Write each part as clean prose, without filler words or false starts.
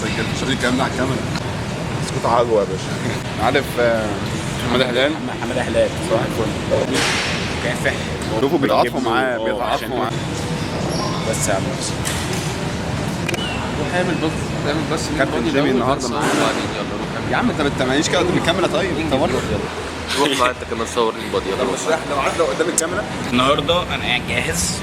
سجلت شغل الكلام ده على الكاميرا. اسكت عجوه يا باشا. عارف محمد اهلان؟ محمد اهلان صباح الفل. كافح. شوفوا بيتعاطفوا معاه بيتعاطفوا معاه. بس يا عم تعمل بس كابتن جيمي النهارده معانا. يا عم انت ما بتعمليش كده قدام الكاميرا. طيب انت برضه روح معايا انت كمان صور لي البادي. طب مش رايح لو عارف لو قدام الكاميرا. النهارده انا قاعد جاهز.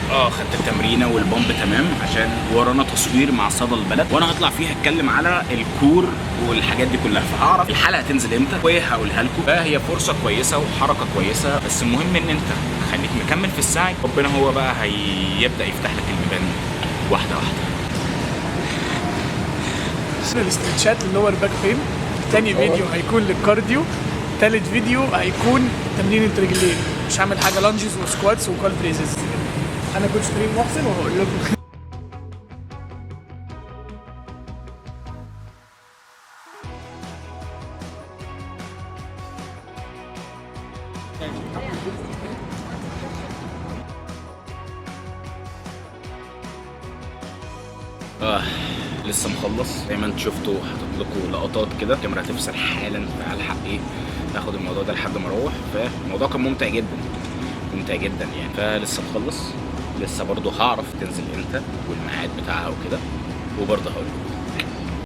خدت التمرينه والبomb تمام عشان ورانا تصوير مع صدى البلد، وانا هطلع فيها اتكلم على الكور والحاجات دي كلها، فهعرف الحلقه هتنزل امتى وهقولها لكم. فهي فرصه كويسه وحركه كويسه، بس المهم ان انت خليك مكمل في السعي، ربنا هو بقى هيبدا يفتح لك البيبان واحده واحده. الاسترتشات اللي هو الباك فين. تاني فيديو هيكون للكارديو. تالت فيديو هيكون تمرين الرجلين. مش هعمل حاجه لانجز وسكواتس وكال بريزز. انا كوتش كريم محسن وهقول لكم. لسه مخلص زي ما انتم شفتوا. حاطط لكم لقطات كده، الكاميرا هتفصل حالا، فالحق ايه ناخد الموضوع ده لحد ما اروح. فالموضوع كان ممتع جدا ممتع جدا يعني. فلسه مخلص، لسه برضه هعرف تنزل امتى والميعاد بتاعها وكده، وبرضه هقول لكم.